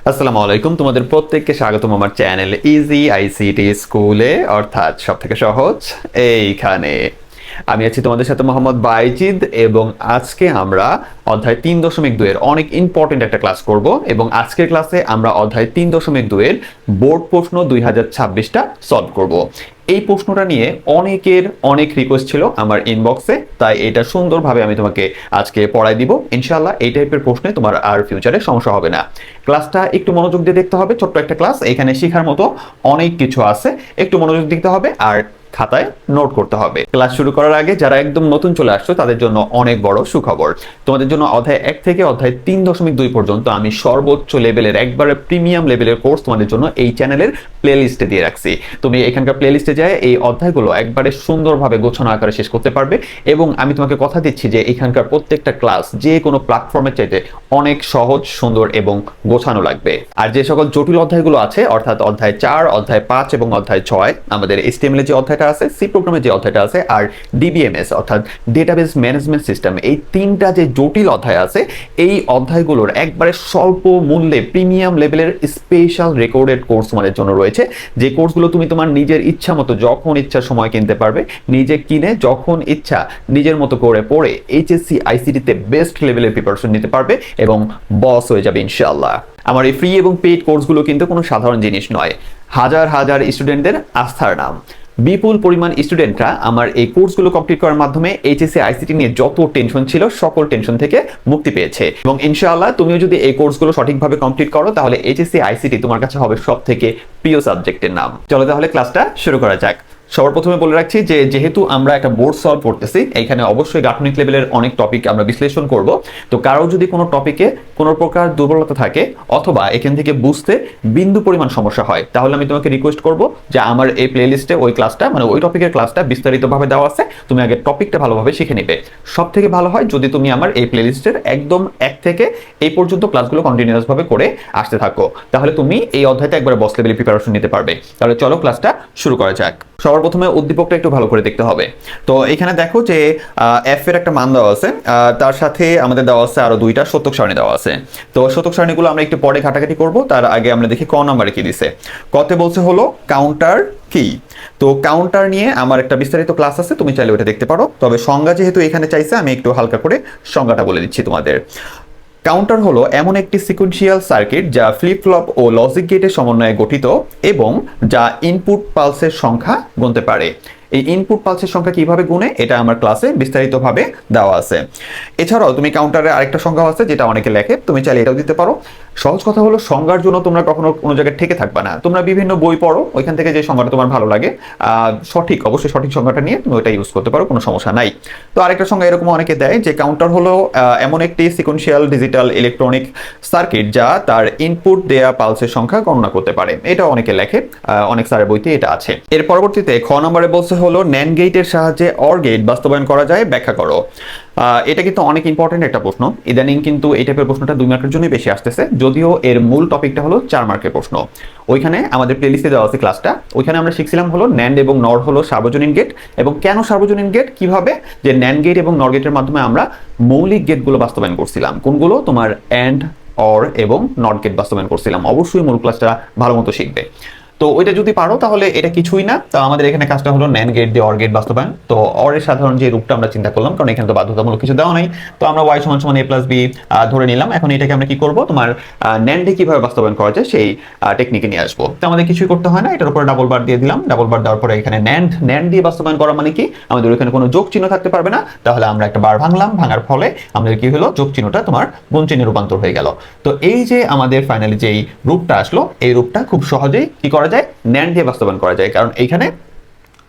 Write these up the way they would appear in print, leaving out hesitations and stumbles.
আসসালামু আলাইকুম, তোমাদের প্রত্যেককে স্বাগতম আমার চ্যানেল ইজি আইসিটি স্কুলে, অর্থাৎ সব থেকে সহজ এইখানে। আমি আছি তোমাদের সাথে মোহাম্মদ বাইজিদ, এবং আজকে আমরা অধ্যায় 3.2 এর অনেক ইম্পর্টেন্ট একটা ক্লাস করব। এবং আজকের ক্লাসে আমরা অধ্যায় 3.2 এর বোর্ড প্রশ্ন 2026টা সলভ করব। এই প্রশ্নটা নিয়ে অনেকের অনেক রিকোয়েস্ট ছিল আমার ইনবক্সে, তাই এটা সুন্দরভাবে আমি তোমাকে আজকে পড়াই দিব। ইনশাআল্লাহ এই টাইপের প্রশ্নে তোমার আর ফিউচারে সমস্যা হবে না। ক্লাসটা একটু মনোযোগ দিয়ে দেখতে হবে, ছোট্ট একটা ক্লাস, এখানে শেখার মতো অনেক কিছু আছে, একটু মনোযোগ দিতে হবে আর খাতায় নোট করতে হবে। ক্লাস শুরু করার আগে যারা একদম নতুন চলে আসছো তাদের জন্য অনেক বড় সুখবর। তোমাদের জন্য অধ্যায় 1 থেকে অধ্যায় 3.2 পর্যন্ত আমি সর্বোচ্চ লেভেলের, একবারে প্রিমিয়াম লেভেলের কোর্স তোমাদের জন্য এই চ্যানেলের প্লেলিস্টে দিয়ে রাখছি। তুমি এখানকার প্লেলিস্টে যায় এই অধ্যায়গুলো একবারে সুন্দরভাবে গোছানো আকারে শেষ করতে পারবে। এবং আমি তোমাকে কথা দিচ্ছি যে এখানকার প্রত্যেকটা ক্লাস যে কোনো প্ল্যাটফর্মের চাইতে অনেক সহজ, সুন্দর এবং গোছানো লাগবে। আর যে সকল জটিল অধ্যায়গুলো আছে, অর্থাৎ অধ্যায় 4, অধ্যায় 5 এবং অধ্যায় 6, আমাদের HTML যে অধ্যায়টা আছে, সি প্রোগ্রামের যে অধ্যায়টা আছে, আর ডিবিএমএস অর্থাৎ ডেটাবেস ম্যানেজমেন্ট সিস্টেম, এই তিনটা যে জটিল অধ্যায় আছে, এই অধ্যায়গুলোর একবারে স্বল্প মূল্যে প্রিমিয়াম লেভেলের স্পেশাল রেকর্ডেড কোর্স তোমাদের জন্য রয়েছে। যে কোর্সগুলো তুমি তোমার নিজের ইচ্ছা মতো যখন ইচ্ছা সময় কিনতে পারবে, নিজে কিনে যখন ইচ্ছা নিজের মতো করে পড়ে এইচএসসি আইসিটিতে বেস্ট লেভেলের প্রিপারেশন নিতে পারবে এবং বস হয়ে যাবে ইনশাআল্লাহ। আমার এই ফ্রি এবং পেইড কোর্সগুলো কিন্তু কোনো সাধারণ জিনিস নয়, হাজার হাজার স্টুডেন্টদের আস্থার নাম। বিপুল পরিমাণ স্টুডেন্টরা আমার এই কোর্সগুলো কমপ্লিট করার মাধ্যমে এইচএসসি আইসিটি নিয়ে যত টেনশন ছিল সকল টেনশন থেকে মুক্তি পেয়েছে। এবং ইনশাআল্লাহ তুমিও যদি এই কোর্সগুলো সঠিকভাবে কমপ্লিট করো তাহলে এইচএসসি আইসিটি তোমার কাছে হবে সব থেকে প্রিয় সাবজেক্টের নাম। চলো তাহলে ক্লাসটা শুরু করা যাক। সবার প্রথমে বলে রাখছি যে যেহেতু আমরা একটা বোর্ড সলভ করতেছি, এখানে অবশ্যই গাঠনিক লেভেলের অনেক টপিক আমরা বিশ্লেষণ করব। তো কারো যদি কোনো টপিকে কোনো প্রকার দুর্বলতা থাকে অথবা এখান থেকে বুঝতে বিন্দু পরিমাণ সমস্যা হয়, তাহলে আমি তোমাকে রিকোয়েস্ট করব যে আমার এই প্লেলিস্টে ওই ক্লাসটা, মানে ওই টপিকের ক্লাসটা বিস্তারিতভাবে দেওয়া আছে, তুমি আগে টপিকটা ভালোভাবে শিখে নিবে। সব থেকে ভালো হয় যদি তুমি আমার এই প্লেলিস্টের একদম 1 থেকে এই পর্যন্ত ক্লাসগুলো কন্টিনিউয়াস ভাবে করে আসতে থাকো, তাহলে তুমি এই অধ্যায়টা একবারে বস লেভেলে প্রিপারেশন নিতে পারবে। তাহলে চলো ক্লাসটা শুরু করা যাক। সবার প্রথমে উদ্দীপকটা একটু ভালো করে দেখতে হবে। তো এখানে দেখো যে এফ এর একটা মান দেওয়া আছে, তার সাথে আমাদের দেওয়া আছে আরো 2টা শতক সারণী দেওয়া আছে। তো শতক সারণীগুলো আমরা একটু পরে ঘাটাঘাটি করব, তার আগে আমরা দেখি ক নাম্বারে কি দিছে। কতে বলছে হলো কাউন্টার কি। তো কাউন্টার নিয়ে আমার একটা বিস্তারিত ক্লাস আছে, তুমি চাইলে ওটা দেখতে পারো। তবে সংজ্ঞা যেহেতু এখানে চাইছে, আমি একটু হালকা করে সংজ্ঞাটা বলে দিচ্ছি তোমাদের। কাউন্টার হলো এমন একটি সিকোয়েন্সিয়াল সার্কিট যা ফ্লিপ ফ্লপ ও লজিক গেটের সমন্বয়ে গঠিত এবং যা ইনপুট পালসের সংখ্যা গুনতে পারে। এই ইনপুট পালসের সংখ্যা কিভাবে গুনে এটা আমার ক্লাসে বিস্তারিতভাবে দেওয়া আছে। এছাড়াও তুমি কাউন্টারের আরেকটা সংখ্যা আছে যেটা অনেকে লেখে, তুমি চাইলে এটাও দিতে পারো। সহজ কথা হলো সংজ্ঞার জন্য তোমরা কখনো কোনো জায়গায় ঠেকে থাকবে না। তোমরা বিভিন্ন বই পড়ো, ওইখান থেকে যে সংজ্ঞাটা তোমার ভালো লাগে, অবশ্যই সঠিক সংজ্ঞাটা নিয়ে তুমি ওইটা ইউজ করতে পারো, কোনো সমস্যা নাই। তো আরেকটা সংজ্ঞা এরকম অনেকে দেয় যে কাউন্টার হলো এমন একটি সিকোয়েন্সিয়াল ডিজিটাল ইলেকট্রনিক সার্কিট যা তার ইনপুট দেয়া পালসের সংখ্যা গণনা করতে পারে। এটা অনেকে লেখে, অনেক স্যারের বইতে এটা আছে। এর পরবর্তীতে খ নম্বরে বলছে হলো ন্যান্ড গেটের সাহায্যে অর গেট বাস্তবায়ন করা যায়, ব্যাখ্যা করো। এটা কিন্তু অনেক ইম্পর্টেন্ট একটা প্রশ্ন। ইদানিং কিন্তু এই টাইপের প্রশ্নটা 2 মার্কের জন্য বেশি আসতেছে, যদিও এর মূল টপিকটা হলো 4 মার্কের প্রশ্ন। ওইখানে আমাদের প্লেলিস্টে দেওয়া আছে ক্লাসটা, ওইখানে আমরা শিখছিলাম হলো ন্যান্ড এবং নর হলো সার্বজনীন গেট, এবং কেন সার্বজনীন গেট, কিভাবে যে ন্যান্ড গেট এবং নর গেটের মাধ্যমে আমরা মৌলিক গেটগুলো বাস্তবায়ন করছিলাম। কোনগুলো? তোমার অ্যান্ড, অর এবং নট গেট বাস্তবায়ন করছিলাম। অবশ্যই মূল ক্লাসটা ভালো মতো শিখবে। তো ওইটা যদি পারো তাহলে এটা কিছুই না। তো আমাদের এখানে কাজটা হলো ন্যান্ড গেট দিয়ে অর গেট বাস্তবায়ন। তো অর এর সাধারণ যে রূপটা আমরা চিন্তা করলাম, কারণ এখানে তো বাধ্যতামূলক কিছু দেওয়া নাই, তো আমরা y সমান a প্লাস b ধরে নিলাম। এখন এটাকে আমরা কি করব, তোমার ন্যান্ডে কিভাবে বাস্তবায়ন করা যায় সেই টেকনিকে নিয়ে আসবো। তো আমাদের কিছুই করতে হয় না, এটার উপরে ডাবল বার দিয়ে দিলাম। ডাবল বার দেওয়ার পরে এখানে ন্যান্ড দিয়ে বাস্তবায়ন করা মানে কি, আমাদের এখানে কোনো যোগ চিহ্ন থাকতে পারবে না। তাহলে আমরা একটা বার ভাঙলাম, ভাঙার ফলে আমাদের কি হলো, যোগ চিহ্নটা তোমার গুণ চিহ্নে রূপান্তর হয়ে গেল। তো এই যে আমাদের ফাইনালি যেই রূপটা আসলো, এই রূপটা খুব সহজেই কি করা যায়, ন্যান্ড দিয়ে বাস্তবায়ন করা যায়। কারণ এইখানে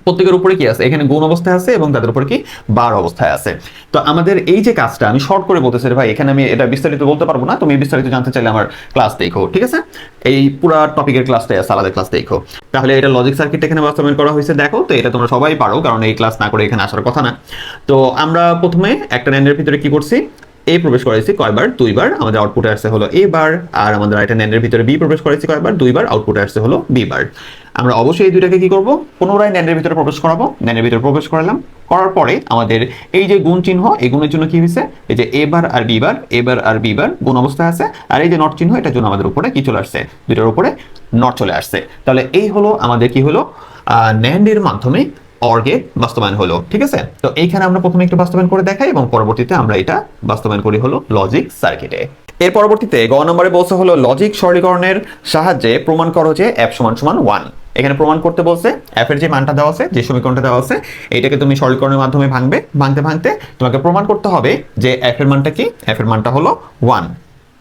প্রত্যেকের উপরে কি আছে, এখানে গুণ অবস্থায় আছে এবং তাদের উপরে কি বার অবস্থায় আছে। তো আমাদের এই যে কাজটা আমি শর্ট করে বলতেছি ভাই, এখানে আমি এটা বিস্তারিত বলতে পারবো না, তুমি বিস্তারিত জানতে চাইলে আমার ক্লাস দেখো, ঠিক আছে? এই পুরো টপিকের ক্লাসটাই আছে, আলাদা ক্লাস দেখো। তাহলে এটা লজিক সার্কিট এখানে বাস্তবায়ন করা হয়েছে, দেখো। তো এটা তোমরা সবাই পারো, কারণ এই ক্লাস না করে এখানে আসার কথা না। তো আমরা প্রথমে একটা ন্যান্ডের ভিতরে কি করছি, এ প্রবেশ করাইছি কয়বার, 2বার। আমাদের আউটপুটে আসছে হলো এ বার। আর আমাদের একটা ন্যান্ডের ভিতরে বি প্রবেশ করাইছি কয়বার, 2বার। আউটপুটে আসছে হলো বি বার। আমরা অবশ্যই এই দুইটাকে কি করব, পুনরায় ন্যান্ডের ভিতরে প্রবেশ করাবো। ন্যান্ডের ভিতরে প্রবেশ করালাম, করার পরে আমাদের এই যে গুণ চিহ্ন, এই গুণের জন্য কি হয়েছে, এই যে এ বার আর বি বার, এ বার আর বি বার গুণ অবস্থায় আছে, আর এই যে নট চিহ্ন, এটার জন্য আমাদের উপরে কি চলে আসছে, দুইটার উপরে নট চলে আসছে। তাহলে এই হলো আমাদের কি হলো, ন্যান্ডের মাধ্যমে অর গেট বাস্তবায়ন হলো। ঠিক আছে, তো এইখানে আমরা প্রথমে একটু বাস্তবায়ন করে দেখাই এবং পরবর্তীতে আমরা এটা বাস্তবায়ন করি হলো লজিক সার্কিটে। এর পরবর্তীতে গ নম্বরে বলছে হলো লজিক সরলীকরণের সাহায্যে প্রমাণ করো যে f সমান সমান 1। এখানে প্রমাণ করতে বলছে f এর যে মানটা দেওয়া আছে, যে সমীকরণটা দেওয়া আছে, এটাকে তুমি সরলীকরণের মাধ্যমে ভাঙবে, ভাঙতে ভাঙতে তোমাকে প্রমাণ করতে হবে যে f এর মানটা কি, f এর মানটা হলো 1।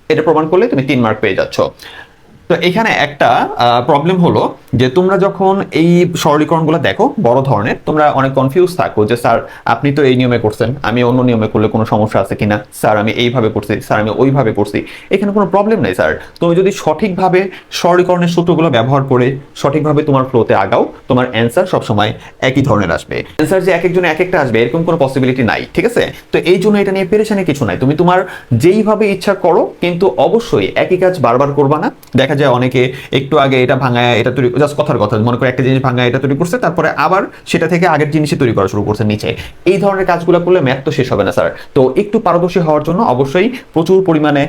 এটা প্রমাণ করলে তুমি 3 মার্ক পেয়ে যাচ্ছ। তো এখানে একটা প্রবলেম হলো যে তোমরা যখন এই সরলীকরণগুলো দেখো বড় ধরনের, তোমরা অনেক কনফিউজ থাকো যে স্যার আপনি তো এই নিয়মে করছেন, আমি অন্য নিয়মে করলে কোনো সমস্যা আছে কিনা, স্যার আমি এইভাবে করছি, স্যার আমি ওইভাবে করছি। এখানে কোনো প্রবলেম নেই স্যার, তুমি যদি সঠিকভাবে সরলীকরণের সূত্রগুলো ব্যবহার করে সঠিকভাবে তোমার ফ্লোতে আগাও, তোমার অ্যান্সার সবসময় একই ধরনের আসবে। অ্যান্সার যে এক একজনে এক একটা আসবে এরকম কোনো পসিবিলিটি নাই। ঠিক আছে, তো এই জন্য এটা নিয়ে পেরেশানি কিছু নাই, তুমি তোমার যেইভাবে ইচ্ছা করো, কিন্তু অবশ্যই একই কাজ বারবার করবা না। দেখা যায় অনেকে একটু আগে এটা ভাঙায় এটা তৈরি, জাস্ট কথার কথা মনে করে একটা জিনিস ভাঙায় এটা তৈরি করছে, তারপরে আবার সেটা থেকে আগের জিনিসই তৈরি করা শুরু করছে নিচে। এই ধরনের কাজগুলো করলে ম্যাথ তো শেষ হবে না স্যার। তো একটু পারদর্শী হওয়ার জন্য অবশ্যই প্রচুর পরিমাণে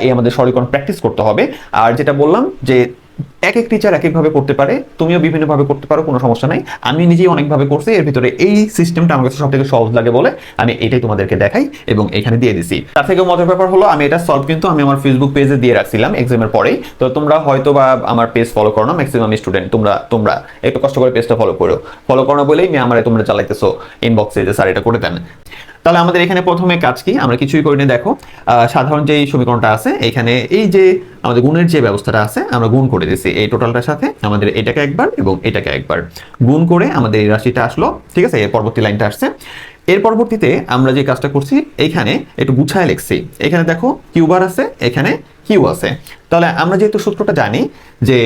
এই আমাদের সরলীকরণ প্র্যাকটিস করতে হবে। আর যেটা বললাম যে এক এক টিচার এক একভাবে করতে পারে, তুমিও বিভিন্নভাবে করতে পারো, কোনো সমস্যা নাই। আমি নিজেই অনেকভাবে করছি, এর ভিতরে এই সিস্টেমটা আমার কাছে সব থেকে সহজ লাগে বলে আমি এটাই তোমাদেরকে দেখাই এবং এখানে দিয়ে দিছি। তার থেকে মজার ব্যাপার হলো আমি এটা সলভ কিন্তু আমি আমার ফেসবুক পেজে দিয়ে রাখছিলাম এক্সামের পরেই। তো তোমরা হয়তো বা আমার পেজ ফলো করো না, ম্যাক্সিমাম স্টুডেন্ট তোমরা একটু কষ্ট করে পেজটা ফলো করো বলেই আমার তোমরা চালাইতেছো ইনবক্সে যে স্যার এটা করে দেন। তাহলে আমাদের এখানে প্রথমে কাজ কি, আমরা কিছুই করি না। দেখো সাধারণ যে সমীকরণটা আছে এখানে এই যে আমাদের গুণের যে ব্যবস্থাটা আছে আমরা গুণ করে দিয়েছি এই টোটালটার সাথে, আমাদের এটাকে একবার এবং এটাকে একবার গুণ করে আমাদের এই রাশিটা আসলো। ঠিক আছে, এর পরবর্তী লাইনটা আসছে। এর পরবর্তীতে আমরা যে কাজটা করছি এইখানে একটু গুছায় লিখছি। এখানে দেখো কিউ বার আছে, এখানে কিউ আছে। তাহলে আমরা যেহেতু সূত্রটা জানি যে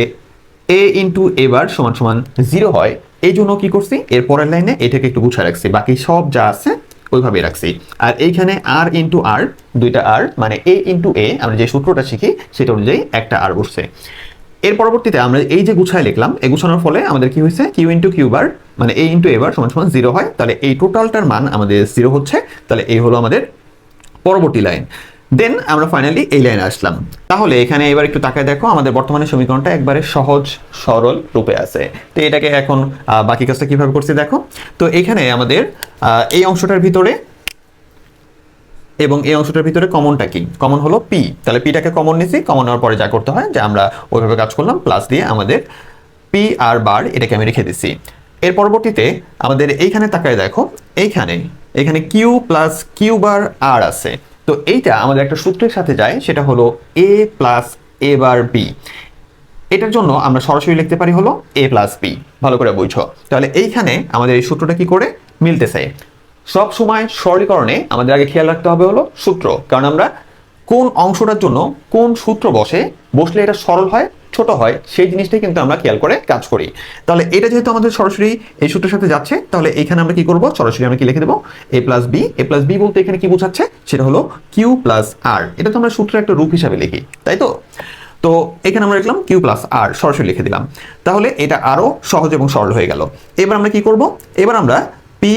a ইন্টু এ বার সমান সমান 0 হয়, এই জন্য কি করছি এর পরের লাইনে এটাকে একটু গুছায় রাখছি, বাকি সব যা আছে ওইভাবে রাখছি। আর এইখানে আর ইন্টু আর, দুইটা আর, মানে এ ইন্টু এ আমরা যে সূত্রটা শিখি সেটা অনুযায়ী একটা আর বসছে। এর পরবর্তীতে আমরা এই যে গুছায় লিখলাম, এই গুছানোর ফলে আমাদের কি হয়েছে, কিউ ইন্টু কিউ বার মানে এ ইন্টু এ বার সমান সমান 0 হয়। তাহলে এই টোটালটার মান আমাদের 0 হচ্ছে। তাহলে এই হলো আমাদের পরবর্তী লাইন। দেন আমরা ফাইনালি এই লাইনে আসলাম। তাহলে এখানে এবার একটু তাকায় দেখো, আমাদের বর্তমানে সমীকরণটা একবারে সহজ সরল রূপে আছে। তো এটাকে এখন বাকি কাজটা কিভাবে করছি দেখো। তো এখানে আমাদের এই অংশটার ভিতরে এবং এই অংশটার ভিতরে কমনটা কি, কমন হলো পি। তাহলে পিটাকে কমন নিছি, কমন নেওয়ার পরে যা করতে হয় যে আমরা ওইভাবে কাজ করলাম, প্লাস দিয়ে আমাদের পি আর বার এটাকে আমি রেখে দিছি। এর পরবর্তীতে আমাদের এইখানে তাকায় দেখো, এখানে কিউ প্লাস কিউ বার আর আছে। তো এইটা আমাদের একটা সূত্রের সাথে যায়, সেটা হলো এ প্লাস এ বার বি। এটার জন্য আমরা সরাসরি লিখতে পারি হলো এ প্লাস বি। ভালো করে বুঝো। তাহলে এইখানে আমাদের এই সূত্রটা কি করে মিলতেছে। সব সময় সরলীকরণে আমাদের আগে খেয়াল রাখতে হবে হলো সূত্র, কারণ আমরা কোন অংশটার জন্য কোন সূত্র বসলে এটা সরল হয়, ছোট হয়, সেই জিনিসটাই কিন্তু আমরা খেয়াল করে কাজ করি। তাহলে এটা যেহেতু আমাদের সরাসরি এই সূত্রের সাথে যাচ্ছে, তাহলে এখানে আমরা কি করব, সরাসরি আমরা কি লিখে দেবো এ প্লাস বি। এ প্লাস বি বলতে এখানে কি বোঝাচ্ছে, সেটা হলো কিউ প্লাস আর। এটা তো আমরা সূত্রের একটা রূপ হিসাবে লিখি, তাই তো। তো এখানে আমরা লিখলাম কিউ প্লাস আর, সরাসরি লিখে দিলাম। তাহলে এটা আরো সহজ এবং সরল হয়ে গেল। এবার আমরা কি করব, এবার আমরা পি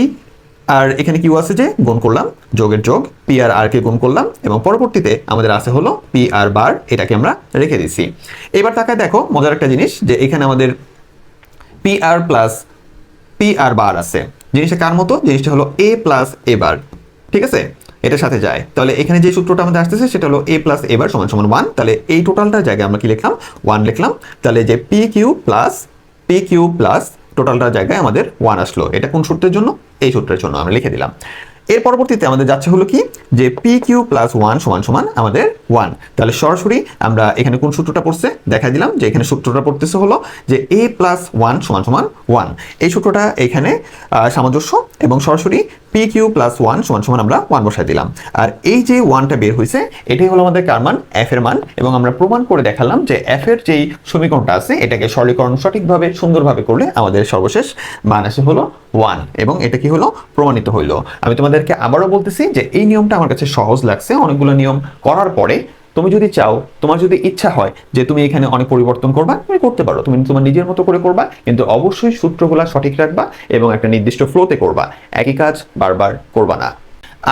আর এখানে কিউ আছে যে গুণ করলাম, যোগের যোগ, পি আর আর কে গুণ করলাম এবং পরবর্তীতে আমাদের আছে হলো পি আর বার, এটাকে আমরা রেখে দিছি। এবার তাকায় দেখো মজার একটা জিনিস, যে এখানে আমাদের P R plus P R বার আছে। জিনিসটা কার মতো, জিনিসটা হলো এ প্লাস এ বার। ঠিক আছে, এটার সাথে যায়। তাহলে এখানে যে সূত্রটা আমাদের আসতেছে সেটা হলো এ প্লাস এ বার সমান সমান 1। তাহলে এই টোটালটার জায়গায় আমরা কি লিখলাম, 1 লিখলাম। তাহলে যে পি কিউ প্লাস টোটালটার জায়গায় আমাদের 1 আসলো। এটা কোন সূত্রের জন্য, এই সূত্রের জন্য আমরা লিখে দিলাম। এর পরবর্তীতে আমাদের যাচ্ছে হলো কি, যে পি কিউ প্লাস 1 সমান সমান আমাদের 1। তাহলে সরাসরি আমরা এখানে কোন সূত্রটা পড়ছে দেখা দিলাম, যে এখানে সূত্রটা পড়তেছে হলো যে এ প্লাস 1 সমান সমান 1। এই সূত্রটা এখানে সামঞ্জস্য এবং সরাসরি পি কিউ প্লাস 1 সমান সমান আমরা 1 বসাই দিলাম। আর এই যে 1টা বের হয়েছে এটাই হলো আমাদের কার মান, এফ এর মান। এবং আমরা প্রমাণ করে দেখালাম যে এফ এর যেই সমীকরণটা আছে এটাকে সরলীকরণ সঠিকভাবে সুন্দরভাবে করলে আমাদের সর্বশেষ মান আসে হলো 1 এবং এটা কি হলো, প্রমাণিত হইলো। আমি তোমাদেরকে আবারও বলতেছি যে এই নিয়মটা আমার কাছে সহজ লাগছে, অনেকগুলো নিয়ম করার পরে তুমি যদি চাও, তোমার যদি ইচ্ছা হয় যে তুমি এখানে অনেক পরিবর্তন করবা, তুমি করতে পারো, তুমি তোমার নিজের মতো করে করবা, কিন্তু অবশ্যই সূত্রগুলা সঠিক রাখবা এবং একটা নির্দিষ্ট ফ্লোতে করবা, একই কাজ বারবার করবা না।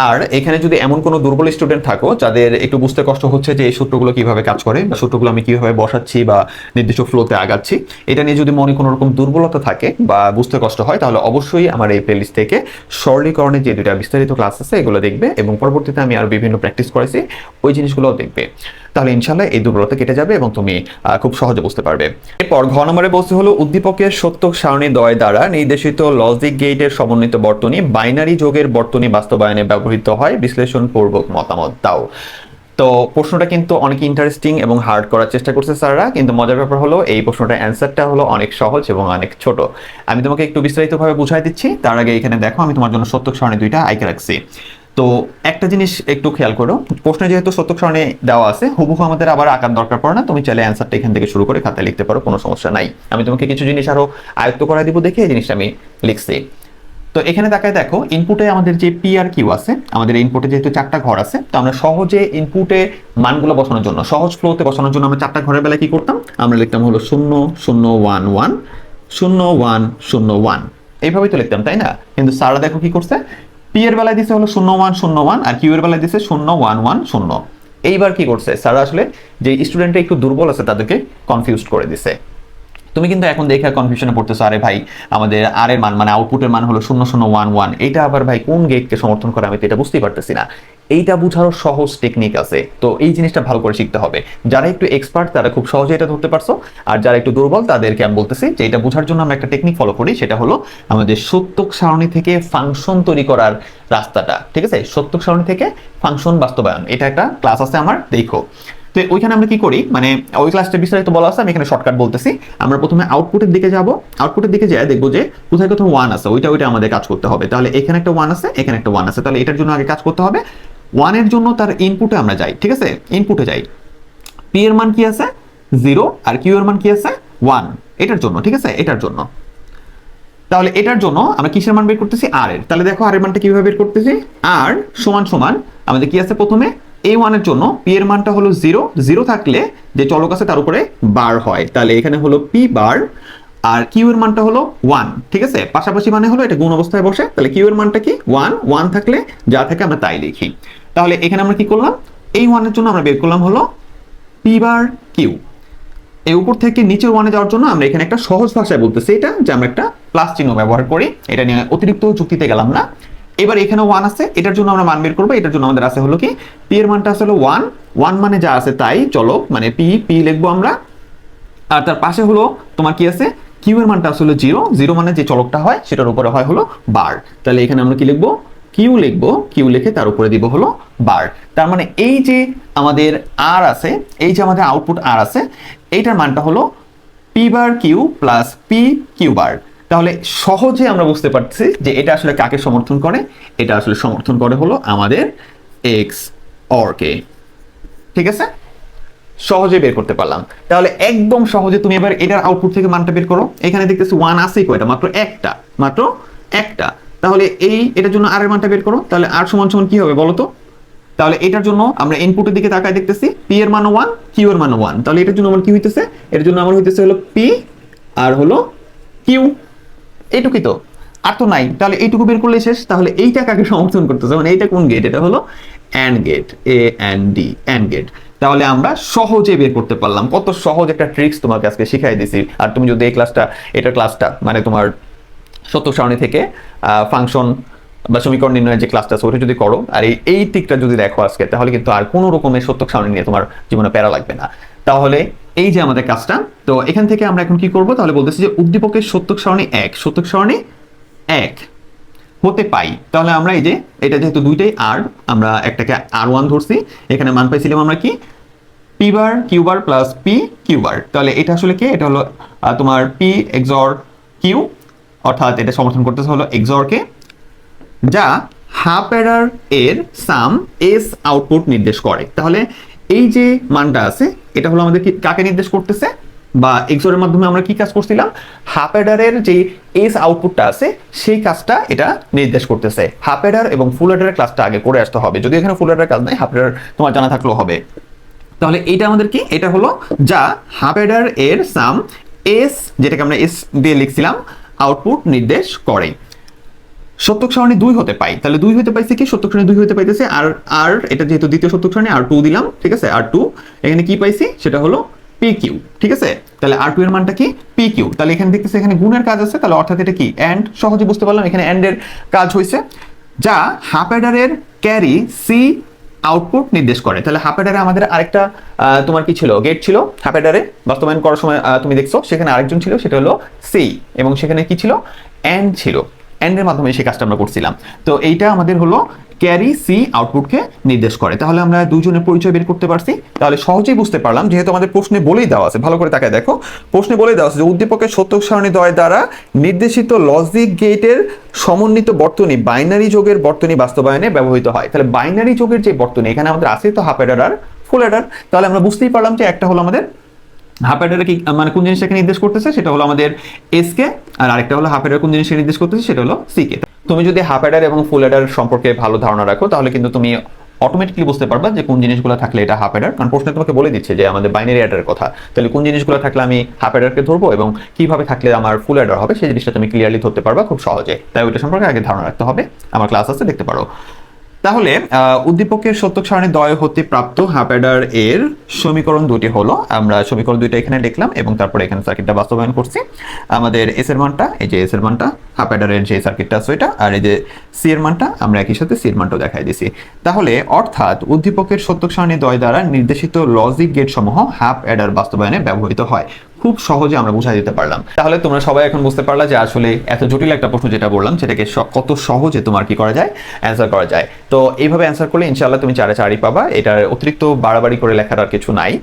আর এখানে যদি এমন কোনো দুর্বল স্টুডেন্ট থাকো যাদের একটু বুঝতে কষ্ট হচ্ছে যে এই সূত্রগুলো কিভাবে কাজ করে বা সূত্রগুলো আমি কিভাবে বসাচ্ছি বা নির্দিষ্ট ফ্লোতে আগাচ্ছি, এটা নিয়ে যদি মনে কোনো রকম দুর্বলতা থাকে বা বুঝতে কষ্ট হয়, তাহলে অবশ্যই আমার এই প্লেলিস্ট থেকে সরলীকরণের যে দুটা বিস্তারিত ক্লাস আছে এগুলো দেখবে এবং পরবর্তীতে আমি আরো বিভিন্ন প্র্যাকটিস করেছি ওই জিনিসগুলোও দেখবে। তাহলে ইনশাল্লাহ এই দুর্বলতা কেটে যাবে এবং তুমি খুব সহজে বুঝতে পারবে। এরপর ঘ নম্বরে বলতে হলো উদ্দীপকের সত্যক সারণী দ্বয় দ্বারা নির্দেশিত লজিক গেটের সমন্বিত বর্তনী বাইনারি যোগের বর্তনী বাস্তবায়নে ব্যবহৃত হয়, বিশ্লেষণপূর্বক মতামত দাও। তো প্রশ্নটা কিন্তু অনেক ইন্টারেস্টিং এবং হার্ড করার চেষ্টা করছে স্যাররা, কিন্তু মজার ব্যাপার হলো এই প্রশ্নটার অ্যান্সারটা হলো অনেক সহজ এবং অনেক ছোট। আমি তোমাকে একটু বিস্তারিতভাবে বুঝাই দিচ্ছি, তার আগে এখানে দেখো আমি তোমার জন্য সত্যক সারণী দুইটা আইকে রাখছি। তো একটা জিনিস একটু খেয়াল করো, প্রশ্নে যেহেতু সত্যক সারণী দেওয়া আছে, হুবহু আমাদের আবার আঁকার দরকার পড়ে না, তুমি চাইলে অ্যান্সারটা এখান থেকে শুরু করে খাতায় লিখতে পারো, কোনো সমস্যা নাই। আমি তোমাকে কিছু জিনিস আরো আয়ত্ত করাই দিব দেখে এই জিনিসটা আমি লিখছি। তো এখানে তাকায় দেখো, ইনপুটে আমাদের যে পি আর কিউ আছে, আমাদের ইনপুটে যেহেতু চারটা ঘর আছে, তো আমরা সহজে ইনপুটে মানগুলো বসানোর জন্য, সহজ ফ্লোতে বসানোর জন্য আমরা চারটা ঘরের বেলায় কি করতাম, আমরা লিখতাম হলো 0 0 1 1 0 1 0 1, এইভাবেই তো লিখতাম, তাই না? কিন্তু স্যাররা দেখো কি করছে, পি এর বেলায় দিছে হলো 0 1 0 1 আর কিউ এর বেলায় দিছে 0 1 1 0। এইবার কি করছে স্যাররা, আসলে যে স্টুডেন্টটা একটু দুর্বল আছে তাদেরকে কনফিউজড করে দিছে। তুমি কিন্তু এখন দেখে কনফিউশনে পড়তেছো, আরে ভাই আমাদের আর এর মান মানে আউটপুটের মান হলো 0 0 1 1, এটা আবার ভাই কোন গেটকে সমর্থন করে আমি তো এটা বুঝতেই পারতেছি না। এইটা বুঝারও সহজ টেকনিক আছে, তো এই জিনিসটা ভালো করে শিখতে হবে। যারা একটু এক্সপার্ট তারা খুব সহজে এটা ধরতে পারছো, আর যারা একটু দুর্বল তাদেরকে আমি বলতেছি যে এটা বোঝার জন্য আমরা একটা টেকনিক ফলো করি, সেটা হলো আমাদের সত্যক সারণী থেকে ফাংশন তৈরি করার রাস্তাটা, ঠিক আছে? সত্যক সারণী থেকে ফাংশন বাস্তবায়ন, এটা একটা ক্লাস আছে আমার, দেখো। তো ওইখানে আমরা কি করি, মানে ওই ক্লাসটা বিস্তারিত বলা আছে, আমি এখানে শর্টকাট বলতেছি। আমরা প্রথমে আউটপুটের দিকে যাব, আউটপুটের দিকে যাই দেখবো যে কোথায় কোথাও 1 আছে, ওইটা আমাদের কাজ করতে হবে। তাহলে এখানে একটা 1 আছে, এখানে একটা 1 আছে, তাহলে এটার জন্য আগে কাজ করতে হবে। 1 এর জন্য তার ইনপুটে আমরা যাই, ঠিক আছে? ইনপুটে যাই, পি এর মান কি আছে 0 আর কিউ এর মান কি আছে 1, এটার জন্য, ঠিক আছে? এটার জন্য, তাহলে এটার জন্য আমরা কিসের মান বের করতেছি, আর এর। তাহলে দেখো আর এর মানটা কিভাবে বের করতেছি, আর সমান সমান আমাদের কি আছে, প্রথমে এই 1 এর জন্য পি এর মানটা হলো 0, 0 থাকলে যে চলক আছে তার উপরে বার হয়, তাহলে এখানে হলো পি বার, আর কিউ এর মানটা হলো 1, ঠিক আছে? পাশাপাশি মানে হলো এটা গুণ অবস্থায় বসে, তাহলে কিউ এর মানটা কি 1, 1 থাকলে যা থাকে আমরা তাই লিখি। তাহলে এখানে আমরা কি করলাম, এই 1 এর জন্য আমরা বের করলাম হলো পি বার কিউ। এই উপর থেকে নিচের 1 এ যাওয়ার জন্য আমরা এখানে একটা সহজ ভাষায় বলতেছি এটা, যে আমরা একটা প্লাস চিহ্ন ব্যবহার করি, এটা নিয়ে অতিরিক্ত যুক্তিতে গেলাম না। এবার এখানে 1 আছে, এটার জন্য আমরা মান বের করবো, এটার জন্য আমাদের আছে হলো কি, পি এর মানটা আছে হলো 1, 1 মানে যা আছে তাই চলো, মানে পি পি লিখবো আমরা, আর তার পাশে হলো তোমার কি আছে, কিউ এর মানটা আছে হলো 0, 0 মানে যে চলকটা হয় সেটার উপরে হয় হলো বার, তাহলে এখানে আমরা কি লিখবো, কিউ লিখবো, কিউ লিখে তার উপরে দিব হলো বার। তার মানে এই যে আমাদের আর আছে, এই যে আমাদের আউটপুট আর আছে, এইটার মানটা হলো p bar q plus p q bar. তাহলে সহজে আমরা বুঝতে পারছি যে এটা আসলে কাকে সমর্থন করে, এটা আসলে সমর্থন করে হলো আমাদের এক্স অর কে, ঠিক আছে? সহজে বের করতে পারলাম। তাহলে একদম সহজে তুমি এবার এটার আউটপুট থেকে মানটা বের করো, এখানে দেখতেছি 1 আছে কয়টা, মাত্র একটা, মাত্র একটা। তাহলে এটার জন্য আর এর মানটা বের করো, তাহলে আর সমান সমান কি হবে বলো তো? তাহলে এটার জন্য আমরা ইনপুটের দিকে তাকায় দেখতেছি পি এর মান 1, কিউ এর মান 1, তাহলে এটার জন্য আমার কি হইতেছে, এর জন্য আমার হইতেছে হলো পি আর হলো কিউ, এইটুকুই তো, আর তো নাই। তাহলে এইটুকু বের করলে শেষ। তাহলে এইটা কাকে সমর্থন করতেছে, মানে এইটা কোন গেট, এটা হলো and gate, A and D, and gate. তাহলে আমরা সহজে বের করতে পারলাম, কত সহজ একটা ট্রিক্স তোমাকে আজকে শিখাই দিছি। আর তুমি যদি এই ক্লাসটা, এটার ক্লাসটা মানে তোমার সত্যক সারণী থেকে ফাংশন বা সমীকরণ নির্ণয়ের যে ক্লাসটা আছে ওটা যদি করো, আর এই টিকটা যদি দেখো আজকে, তাহলে কিন্তু আর কোনো রকমের সত্যক সারণী নিয়ে তোমার জীবনে প্যারা লাগবে না। তাহলে এই যে আমাদের কাজটা, তো এখান থেকে আমরা এখন কি করব, তাহলে বলতেছি যে উদ্দীপকের সত্যক সারণী 1, সত্যক সারণী 1 হতে পাই। তাহলে আমরা এই যে এটা যেহেতু দুইটাই আর, আমরা একটাকে R1 ধরছি, এখানে মান পাইছিলাম আমরা কি, p bar q bar plus p q bar. তাহলে এটা আসলে কি, এটা হলো তোমার পি এক্সঅর কিউ, অর্থাৎ এটা সমর্থন করতেছে হলো এক্সঅর কে, যা হাফ এরার এর সাম এস আউটপুট নির্দেশ করে। তাহলে এই যে মানটা আছে এটা হলো আমাদের কাকে নির্দেশ করতেছে, বা এক্সঅর এর মাধ্যমে আমরা কি কাজ করছিলাম, হাফ এডারের যে এস আউটপুটটা আছে সেই কাজটা এটা নির্দেশ করতেছে। হাফ এডার এবং ফুল এডারের ক্লাসটা আগে করে আসতে হবে, যদি এখানে ফুল এডারের কাজ নাই, হাফ এডার তোমার জানা থাকলেও হবে। তাহলে এইটা আমাদের কি, এটা হলো যা হাফ অ্যাডার এর সাম এস, যেটাকে আমরা এস দিয়ে লিখছিলাম, আউটপুট নির্দেশ করে। সত্যক সারণী 2 হতে পাই, তাহলে 2 হতে পাইছে কি, সত্যক সারণী 2 হতে পাইতেছে আর আর এটা যেহেতু দ্বিতীয় সত্যক সারণী আর 2 দিলাম, ঠিক আছে, আর 2 এখানে কি পাইছি সেটা হলো পি কিউ, ঠিক আছে। তাহলে আর 2 এর মানটা কি পি কিউ, তাহলে এখানে দেখতেছে এখানে গুণের কাজ আছে, তাহলে অর্থাৎ এটা কি এন্ড, সহজে বুঝতে পারলাম এখানে এন্ড এর কাজ হয়েছে, যা হাফ অ্যাডারের ক্যারি সি আউটপুট নির্দেশ করে। তাহলে হাফ অ্যাডারে আমাদের আরেকটা তোমার কি ছিল, গেট ছিল হাফ অ্যাডারে বাস্তবায়ন করার সময়, তুমি দেখছো সেখানে আরেকজন ছিল, সেটা হলো সি, এবং সেখানে কি ছিল, এন্ড ছিল, এন্ডের মাধ্যমে সেই কাজটা আমরা করছিলাম। তো এইটা আমাদের হলো ক্যারি সি আউটপুটকে নির্দেশ করে। তাহলে আমরা দুইজনের পরিচয় বের করতে পারছি, তাহলে সহজেই বুঝতে পারলাম, যেহেতু আমাদের প্রশ্নে বলেই দেওয়া আছে, ভালো করে তাকায় দেখো, প্রশ্নে বলেই দেওয়া আছে যে উদ্দীপকের সত্যক সারণী দ্বয় দ্বারা নির্দেশিত লজিক গেটের সমন্বিত বর্তনী বাইনারি যোগের বর্তনী বাস্তবায়নে ব্যবহৃত হয়। তাহলে বাইনারি যোগের যে বর্তনী এখানে আমাদের আছে তো হাফ অ্যাডার আর ফুল অ্যাডার, তাহলে আমরা বুঝতেই পারলাম যে একটা হলো আমাদের হাফ অ্যাডারে কি মানে কোন জিনিসটাকে নির্দেশ করতেছে সেটা হলো আমাদের এস কে, আর আরেকটা হলো হাফ অ্যাডার কোন জিনিসকে নির্দেশ করতেছে সেটা হলো সি কে। তুমি যদি হাফ অ্যাডার এবং ফুল অ্যাডার সম্পর্কে ভালো ধারণা রাখো তাহলে কিন্তু তুমি অটোমেটিকলি বুঝতে পারবা যে কোন জিনিসগুলো থাকলে এটা হাফ অ্যাডার, কারণ প্রশ্নে তোমাকে বলে দিচ্ছে যে আমাদের বাইনারি অ্যাডারের কথা, তাহলে কোন জিনিসগুলো থাকলে আমি হাফ অ্যাডারকে ধরবো এবং কিভাবে থাকলে আমার ফুল অ্যাডার হবে সেই জিনিসটা তুমি ক্লিয়ারলি ধরতে পারবা খুব সহজে। তাই ওইটা সম্পর্কে আগে ধারণা রাখতে হবে, আমার ক্লাস আছে দেখতে পারো। তাহলে উদ্দীপকের সত্যক সারণী দ্বয় হতে প্রাপ্ত হাফ অ্যাডার এর সমীকরণ দুটি হলো, আমরা সমীকরণ দুইটা এখানে লিখলাম এবং তারপরে এখানে সার্কিটটা বাস্তবায়ন করছি। আমাদের এস এর মানটা, এই যে এস এর মানটা হাফ অ্যাডারের যে সার্কিটটা আছে ওইটা, আর এই যে সি এর মানটা আমরা একই সাথে সি এর মানটাও দেখাই দিছি। তাহলে অর্থাৎ উদ্দীপকের সত্যক সারণী দ্বয় দ্বারা নির্দেশিত লজিক গেট সমূহ হাফ অ্যাডার বাস্তবায়নে ব্যবহৃত হয়। খুব সহজে আমরা বুঝাই দিতে পারলাম। তাহলে তোমরা সবাই এখন বুঝতে পারলা যে আসলে এত জটিল একটা প্রশ্ন যেটা বললাম সেটাকে কত সহজে তোমার কি করা যায়, অ্যান্সার করা যায়। তো এইভাবে অ্যান্সার করলে ইনশাআল্লাহ তুমি 4 এ 4ই পাবা, এটার অতিরিক্ত বাড়াবাড়ি করে লেখার আর কিছু নাই।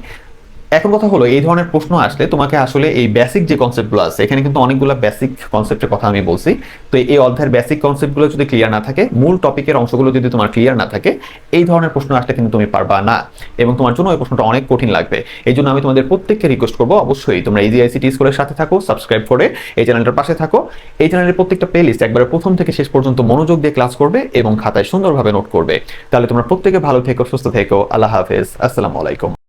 এখন কথা হলো এই ধরনের প্রশ্ন আসলে তোমাকে আসলে এই বেসিক যে কনসেপ্টগুলো আছে, এখানে কিন্তু অনেকগুলো বেসিক কনসেপ্টের কথা আমি বলছি, তো এই অধ্যায়ের বেসিক কনসেপ্টগুলো যদি ক্লিয়ার না থাকে, মূল টপিকের অংশগুলো যদি তোমার ক্লিয়ার না থাকে, এই ধরনের প্রশ্ন আসলে কিন্তু তুমি পারবা না এবং তোমার জন্য ওই প্রশ্নটা অনেক কঠিন লাগবে। এই জন্য আমি তোমাদের প্রত্যেককে রিকোয়েস্ট করবো অবশ্যই তোমরা ইজি আইসিটি স্কুলের সাথে থাকো, সাবস্ক্রাইব করে এই চ্যানেলটার পাশে থাকো। এই চ্যানেলের প্রত্যেকটা প্লেলিস্ট একবারে প্রথম থেকে শেষ পর্যন্ত মনোযোগ দিয়ে ক্লাস করবে এবং খাতায় সুন্দরভাবে নোট করবে। তাহলে তোমরা প্রত্যেকে ভালো থেকো, সুস্থ থেকো, আল্লাহ হাফেজ, আসসালামু আলাইকুম।